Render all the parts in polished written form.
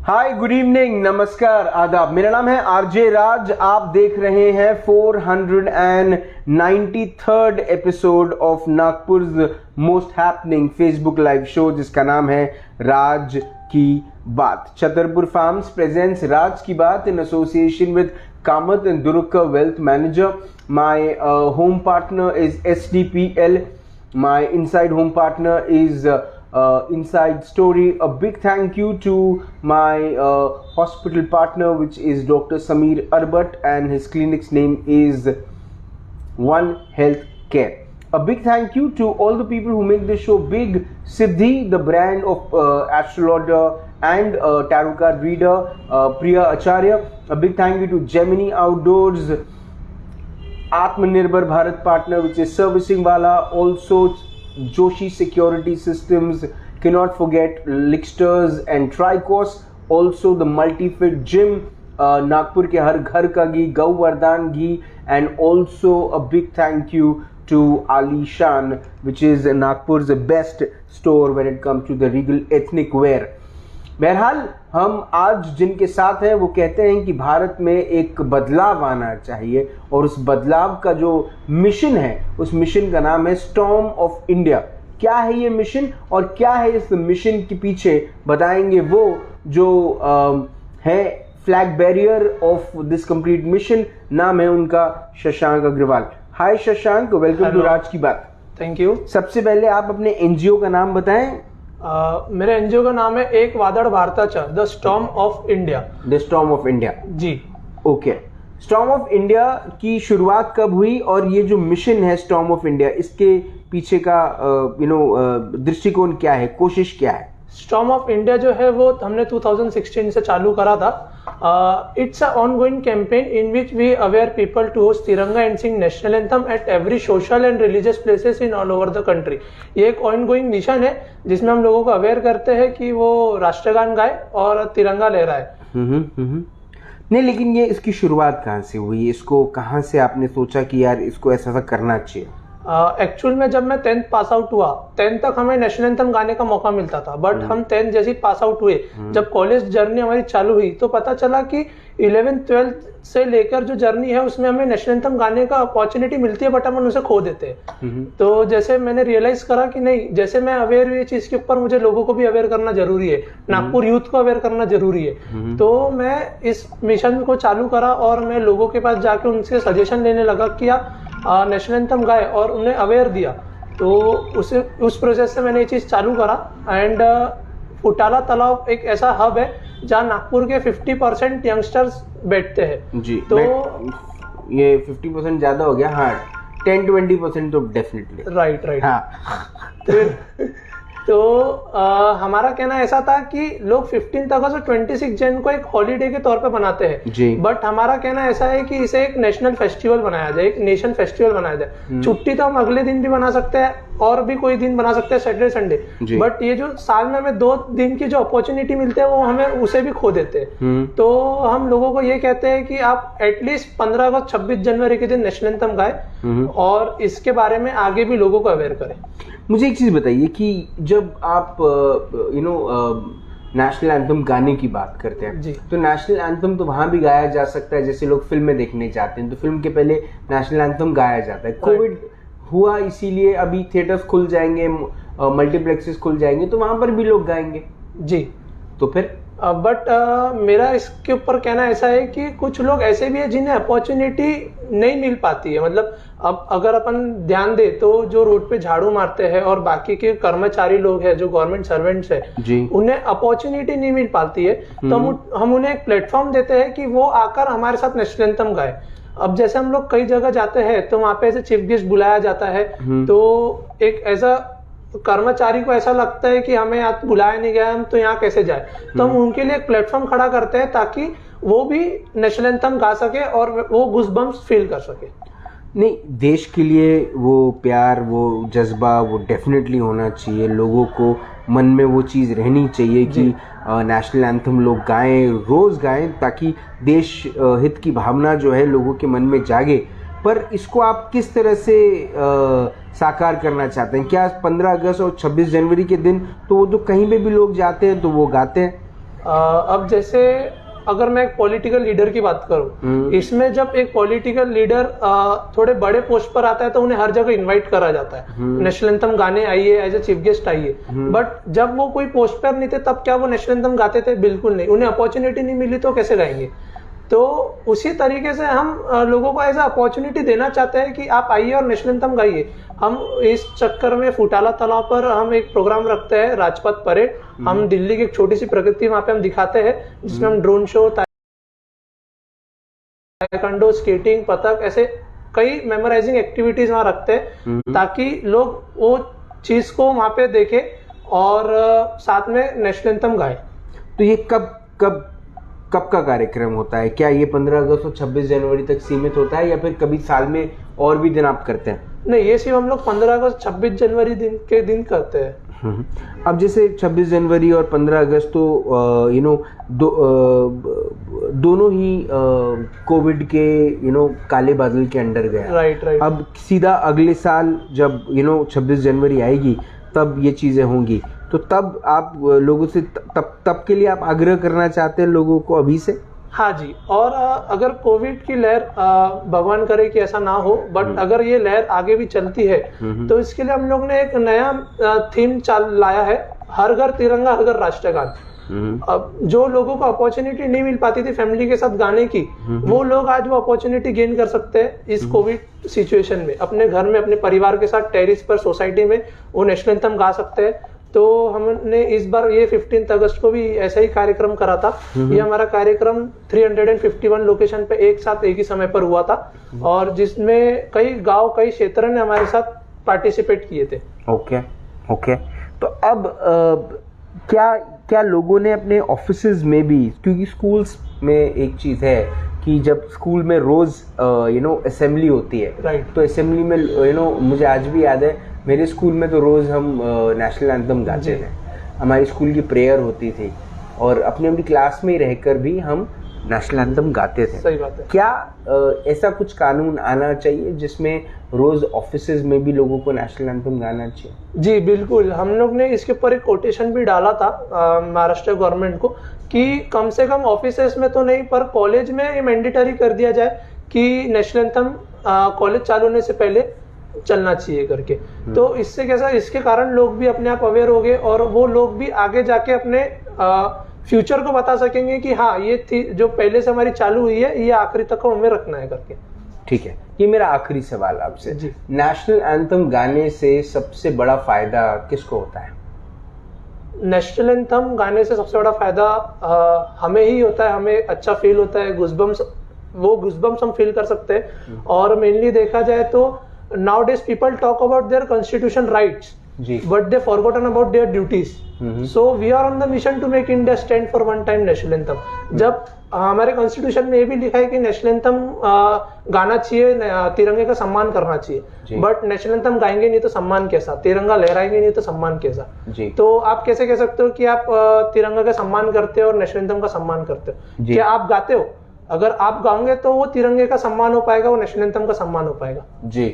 हाय, good evening, नमस्कार, आदाब। मेरा नाम है आरजे राज। आप देख रहे हैं 493rd episode of Nagpur most happening Facebook live show, जिसका नाम है राज की बात। छतरपुर फार्म्स प्रेजेंट्स राज की बात in association with Kamat and Durga wealth manager. My home partner is SDPL. My inside home partner is Inside Story. A big thank you to my hospital partner, which is Dr. Sameer Arbat, and his clinic's name is One Health Care. A big thank you to all the people who make this show big. Siddhi, the brand of astrologer and tarot card reader, Priya Acharya. A big thank you to Gemini Outdoors, Atmanirbhar Bharat partner, which is servicing wala. Also Joshi Security Systems. Cannot forget Licksters and Tricos. Also the Multifit Gym, Nagpur ke har ghar ka ghee, Govardhan ghee. And also a big thank you to Ali Shan, which is Nagpur's best store when it comes to the regal ethnic wear. बहरहाल हम आज जिनके साथ हैं वो कहते हैं कि भारत में एक बदलाव आना चाहिए, और उस बदलाव का जो मिशन है, उस मिशन का नाम है स्टॉर्म ऑफ इंडिया। क्या है ये मिशन और क्या है इस मिशन के पीछे, बताएंगे वो जो है flag barrier of this complete mission. नाम है उनका शशांक अग्रवाल। हाय शशांक, वेलकम टू राज की बात। Thank you. सबसे पहले आप अपने एनजीओ का नाम बताएं। मेरे एनजीओ का नाम है एक वादड़ भारताचा, the storm of India. The storm of India, जी। ओके। स्टॉर्म ऑफ इंडिया की शुरुआत कब हुई, और ये जो मिशन है स्टॉर्म ऑफ इंडिया, इसके पीछे का दृष्टिकोण क्या है, कोशिश क्या है? स्टॉर्म ऑफ इंडिया जो है वो हमने 2016 से चालू करा था। It's a ongoing campaign in which we aware people to host Tiranga and sing national anthem at every social and religious places in all over the country. ये एक ऑनगोइंग मिशन है जिसमें हम लोगों को अवेयर करते हैं कि वो राष्ट्रगान गाए और तिरंगा लहराए। नहीं, लेकिन ये इसकी शुरुआत कहाँ से हुई? इसको कहाँ से आपने सोचा कि यार इसको ऐसा करना चाहिए? एक्चुअल में जब मैं 10th पास आउट हुआ, 10th तक हमें नेशनल एंथम गाने का मौका मिलता था, बट हम 10th जैसे ही पास आउट हुए, जब कॉलेज जर्नी हमारी चालू हुई तो पता चला कि 11th 12th से लेकर जो जर्नी है उसमें हमें नेशनल एंथम गाने का अपॉर्चुनिटी मिलती है, बट हम उसे खो देते हैं। तो जैसे मैंने रियलाइज करा कि नहीं, जैसे मैं अवेयर हुई चीज के ऊपर, मुझे लोगों को भी अवेयर करना जरूरी है, नागपुर यूथ को अवेयर करना जरूरी है। तो मैं इस मिशन को चालू करा और मैं लोगों के पास जाके उनसे सजेशन लेने लगा कि आप नेशनल एंथम गाए, और उन्हें अवेयर दिया। तो उस प्रोसेस से मैंने ये चीज़ चालू करा। एंड फुटाला तालाब एक ऐसा हब है जहाँ नागपुर के 50% यंगस्टर्स बैठते हैं। जी, तो ये 50% ज्यादा हो गया। हाँ, 10-20% तो डेफिनेटली। राइट। हाँ। तो हमारा कहना ऐसा था कि लोग 15 अगस्त और 26 जन को एक हॉलीडे के तौर पे मनाते हैं, बट हमारा कहना ऐसा है कि इसे एक नेशनल फेस्टिवल बनाया जाए, एक नेशन फेस्टिवल बनाया जाए। छुट्टी तो हम अगले दिन भी बना सकते हैं और भी कोई दिन बना सकते हैं, सैटरडे संडे, बट ये जो साल में हमें 2 दिन की जो अपॉर्चुनिटी मिलते हैं वो हमें उसे भी खो देते हैं। तो हम लोगों को ये कहते हैं कि आप एटलीस्ट 15 अगस्त 26 जनवरी के दिन नेशनल एंथम गाए और इसके बारे में आगे भी लोगों को अवेयर करें। मुझे एक चीज बताइए कि जब आप नेशनल एंथम गाने की बात करते हैं, तो नेशनल एंथम तो वहां भी गाया जा सकता है, जैसे लोग फिल्में देखने जाते हैं तो फिल्म के पहले नेशनल एंथम गाया जाता है। कोविड हुआ इसीलिए अभी थिएटर्स खुल जाएंगे, मल्टीप्लेक्सेस खुल जाएंगे, तो वहां पर भी लोग गाएंगे। जी, तो फिर बट मेरा इसके ऊपर कहना ऐसा है कि कुछ लोग ऐसे भी है जिन्हें अपॉर्चुनिटी नहीं मिल पाती है। मतलब अब अगर अपन ध्यान दे तो जो रोड पे झाड़ू मारते हैं और बाकी के कर्मचारी लोग हैं जो गवर्नमेंट सर्वेंट्स है, उन्हें अपॉर्चुनिटी नहीं मिल पाती है। तो हम उन्हें एक प्लेटफॉर्म देते हैं कि वो आकर हमारे साथ नेशनल एंथम गाए। अब जैसे हम लोग कई जगह जाते हैं तो वहां पे ऐसे चीफ गेस्ट बुलाया जाता है, तो एक ऐसा कर्मचारी को ऐसा लगता है कि हमें यहाँ बुलाया नहीं गया, हम तो यहाँ कैसे जाए। तो हम उनके लिए एक प्लेटफॉर्म खड़ा करते हैं ताकि वो भी नेशनल एंथम गा सके और वो गूज़बम्प्स फील कर सके। नहीं, देश के लिए वो प्यार, वो जज्बा, वो डेफिनेटली होना चाहिए। लोगों को मन में वो चीज़ रहनी चाहिए कि नेशनल एंथम लोग गाएं, रोज़ गाएं, ताकि देश हित की भावना जो है लोगों के मन में जागे। पर इसको आप किस तरह से साकार करना चाहते हैं? क्या 15 अगस्त और 26 जनवरी के दिन तो वो तो कहीं पे भी लोग जाते हैं तो वो गाते हैं? अब जैसे अगर मैं एक पॉलिटिकल लीडर की बात करूं, इसमें जब एक पॉलिटिकल लीडर थोड़े बड़े पोस्ट पर आता है तो उन्हें हर जगह इनवाइट करा जाता है, नेशनल एंथम गाने आइए, एज ए चीफ गेस्ट आइए। बट जब वो कोई पोस्ट पर नहीं थे तब क्या वो नेशनल एंथम गाते थे? बिल्कुल नहीं। उन्हें अपॉर्चुनिटी नहीं मिली तो कैसे गाएंगे? तो उसी तरीके से हम लोगों को ऐसा अपॉर्चुनिटी देना चाहते हैं कि आप आइए और नेशनल एंथम गाइए। हम इस चक्कर में फुटाला तालाब पर हम एक प्रोग्राम रखते हैं, राजपथ परेड। हम दिल्ली की एक छोटी सी प्रगति वहां पे हम दिखाते हैं, जिसमें हम ड्रोन शो, ताइक्वांडो, स्केटिंग, पतंग, ऐसे कई मेमोराइजिंग एक्टिविटीज वहां रखते हैं ताकि लोग वो चीज को वहां पे देखें और साथ में नेशनल एंथम गाएं। तो ये कब का कार्यक्रम होता है? क्या ये 15 अगस्त और 26 जनवरी तक सीमित होता है या फिर कभी साल में और भी दिन आप करते हैं? नहीं, ये सिर्फ हम लोग 15 अगस्त 26 जनवरी के दिन करते हैं। अब जैसे 26 जनवरी और 15 अगस्त तो दोनों ही कोविड के काले बादल के अंडर गया। राइट। अब सीधा अगले साल जब 26 जनवरी आएगी तब ये चीजें होंगी, तो तब आप लोगों से तब के लिए आप आग्रह करना चाहते हैं लोगों को अभी से? हाँ जी। और अगर कोविड की लहर, भगवान करे कि ऐसा ना हो, बट अगर ये लहर आगे भी चलती है तो इसके लिए हम लोग ने एक नया थीम लाया है, हर घर तिरंगा हर घर राष्ट्रगान। अब जो लोगों को अपॉर्चुनिटी नहीं मिल पाती थी फैमिली के साथ गाने की, वो लोग आज वो अपॉर्चुनिटी गेन कर सकते हैं इस कोविड सिचुएशन में। अपने घर में अपने परिवार के साथ टेरिस पर, सोसाइटी में वो नेशनल एंथम गा सकते हैं। तो हमने इस बार ये 15 अगस्त को भी ऐसा ही कार्यक्रम करा था। ये हमारा कार्यक्रम 351 लोकेशन पे एक साथ एक ही समय पर हुआ था और जिसमें कई गांव, कई क्षेत्र ने हमारे साथ पार्टिसिपेट किए थे। ओके। तो अब क्या लोगों ने अपने ऑफिसेज में भी, क्योंकि स्कूल्स में एक चीज है कि जब स्कूल में रोज असेंबली होती है, राइट, तो असेंबली में मुझे आज भी याद है, मेरे स्कूल में तो रोज हम नेशनल एंथम गाते थे, हमारी स्कूल की प्रेयर होती थी और अपनी अपनी क्लास में ही रहकर भी हम नेशनल एंथम गाते थे। सही बात है। क्या ऐसा कुछ कानून आना चाहिए जिसमें रोज ऑफिसेज में भी लोगों को नेशनल एंथम गाना चाहिए? जी बिल्कुल, हम लोग ने इसके ऊपर एक कोटेशन भी डाला था महाराष्ट्र गवर्नमेंट को कि कम से कम ऑफिसेज में तो नहीं पर कॉलेज में ये मैंडेटरी कर दिया जाए कि नेशनल एंथम कॉलेज चालू होने से पहले चलना चाहिए करके। तो इससे कैसा, इसके कारण लोग भी अपने आप अवेयर हो गए और वो लोग भी आगे जाके अपने फ्यूचर को बता सकेंगे कि हाँ ये थी जो पहले से हमारी चालू हुई है, ये आखिरी तक हमें रखना है करके। ठीक है, ये मेरा आखिरी सवाल आपसे, नेशनल एंथम गाने से सबसे बड़ा फायदा किसको होता है? नेशनल एंथम गाने से सबसे बड़ा फायदा हमें ही होता है, हमें अच्छा फील होता है, गुज़बम्स हम फील कर सकते हैं। और मेनली देखा जाए तो nowadays people talk about their constitution rights, but they forgotten about their duties. So we are on the mission to make India stand for one time national anthem. जब हमारे कॉन्स्टिट्यूशन में ये भी लिखा है कि नेशनल एंथम गाना चाहिए, तिरंगे का सम्मान करना चाहिए, बट नेशनल एंथम गाएंगे नहीं तो सम्मान कैसा, तिरंगा लहराएंगे नहीं तो सम्मान कैसा? तो आप कैसे कह सकते हो कि आप तिरंगा का सम्मान करते हो और नेशनल एंथम का सम्मान करते हो? क्या आप गाते हो? अगर आप गाओगे तो वो तिरंगे का सम्मान हो पाएगा, वो नेशनल एंथम का सम्मान हो पाएगा। जी,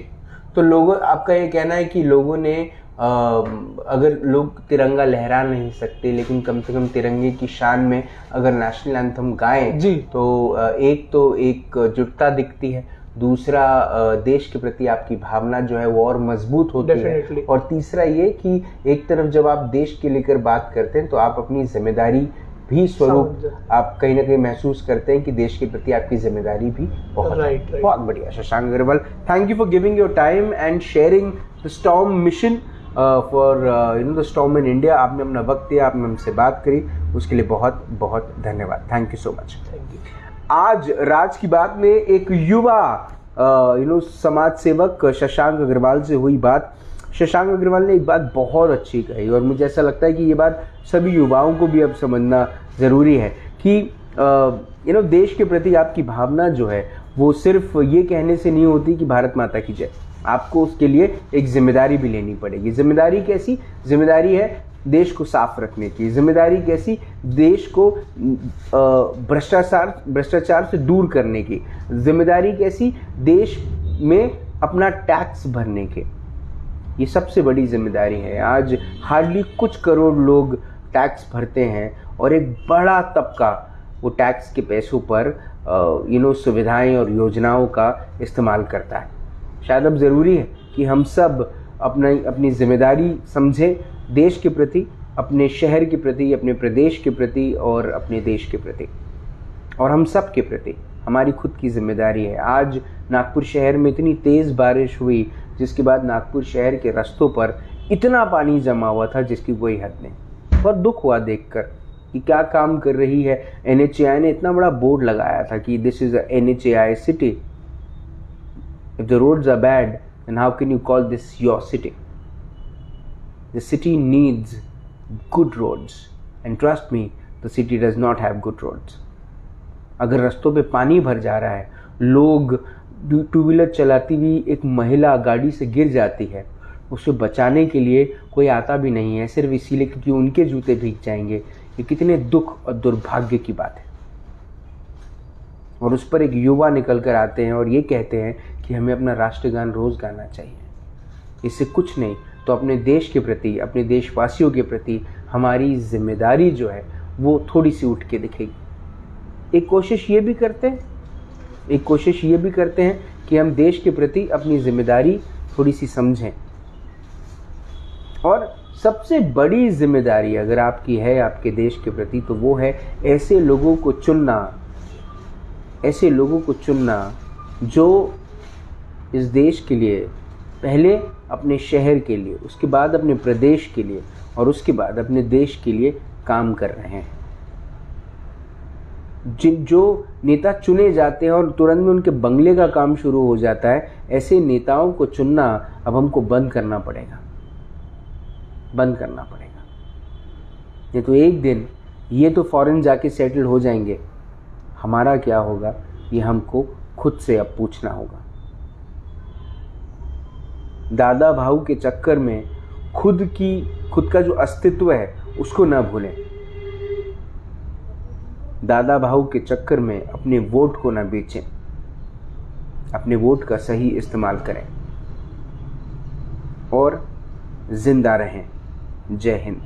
तो लोगों, आपका ये कहना है कि लोगों ने अगर लोग तिरंगा लहरा नहीं सकते लेकिन कम से कम तिरंगे की शान में अगर नेशनल एंथम गाएं तो एक जुटता दिखती है, दूसरा देश के प्रति आपकी भावना जो है वो और मजबूत होती है, और तीसरा ये कि एक तरफ जब आप देश के लेकर बात करते हैं तो आप अपनी जिम्मेदारी भी स्वरूप आप कहीं ना कहीं महसूस करते हैं कि देश के प्रति आपकी जिम्मेदारी भी बहुत बहुत बढ़िया। Shashank Agarwal, thank you for giving your time and sharing the storm mission for the storm in India. आपने अपना वक्त दिया, आपने हमसे बात करी, उसके लिए बहुत बहुत धन्यवाद। Thank you so much. आज राज की बात में एक युवा समाज सेवक शशांक अग्रवाल से हुई बात। शशांक अग्रवाल ने एक बात बहुत अच्छी कही और मुझे ऐसा लगता है कि ये बात सभी युवाओं को भी अब समझना ज़रूरी है कि देश के प्रति आपकी भावना जो है वो सिर्फ ये कहने से नहीं होती कि भारत माता की जय, आपको उसके लिए एक जिम्मेदारी भी लेनी पड़ेगी। जिम्मेदारी कैसी? जिम्मेदारी है देश को साफ रखने की। जिम्मेदारी कैसी? देश को भ्रष्टाचार से दूर करने की। जिम्मेदारी कैसी? देश में अपना टैक्स भरने के। ये सबसे बड़ी जिम्मेदारी है। आज हार्डली कुछ करोड़ लोग टैक्स भरते हैं और एक बड़ा तबका वो टैक्स के पैसों पर सुविधाएं और योजनाओं का इस्तेमाल करता है। शायद अब ज़रूरी है कि हम सब अपनी जिम्मेदारी समझें देश के प्रति, अपने शहर के प्रति, अपने प्रदेश के प्रति और अपने देश के प्रति, और हम सब के प्रति हमारी खुद की जिम्मेदारी है। आज नागपुर शहर में इतनी तेज़ बारिश हुई जिसके बाद नागपुर शहर के रास्तों पर इतना पानी जमा हुआ था जिसकी कोई हद नहीं। बहुत दुख हुआ देखकर कि क्या काम कर रही है NHAI ने। इतना बड़ा बोर्ड लगाया था कि this is a NHAI city. If the roads are bad then how can you call this your city? The city needs good roads and trust me, the city does not have good roads. अगर रास्तों पे पानी भर जा रहा है, लोग two wheeler चलाती हुई एक महिला गाड़ी से गिर जाती है, उसे बचाने के लिए कोई आता भी नहीं है, सिर्फ इसीलिए क्योंकि उनके जूते भीग जाएंगे। ये कितने दुख और दुर्भाग्य की बात है। और उस पर एक युवा निकल कर आते हैं और ये कहते हैं कि हमें अपना राष्ट्रगान रोज गाना चाहिए। इससे कुछ नहीं तो अपने देश के प्रति, अपने देशवासियों के प्रति हमारी जिम्मेदारी जो है वो थोड़ी सी उठ के दिखेगी। एक कोशिश ये भी करते हैं कि हम देश के प्रति अपनी जिम्मेदारी थोड़ी सी समझें। और सबसे बड़ी जिम्मेदारी अगर आपकी है आपके देश के प्रति तो वो है ऐसे लोगों को चुनना जो इस देश के लिए, पहले अपने शहर के लिए, उसके बाद अपने प्रदेश के लिए और उसके बाद अपने देश के लिए काम कर रहे हैं। जो नेता चुने जाते हैं और तुरंत में उनके बंगले का काम शुरू हो जाता है, ऐसे नेताओं को चुनना अब हमको बंद करना पड़ेगा। नहीं तो एक दिन ये तो फॉरेन जाके सेटल हो जाएंगे, हमारा क्या होगा ये हमको खुद से अब पूछना होगा। दादा भाऊ के चक्कर में खुद का जो अस्तित्व है उसको ना भूलें। दादा भाऊ के चक्कर में अपने वोट को ना बेचें। अपने वोट का सही इस्तेमाल करें और जिंदा रहें। जय हिंद।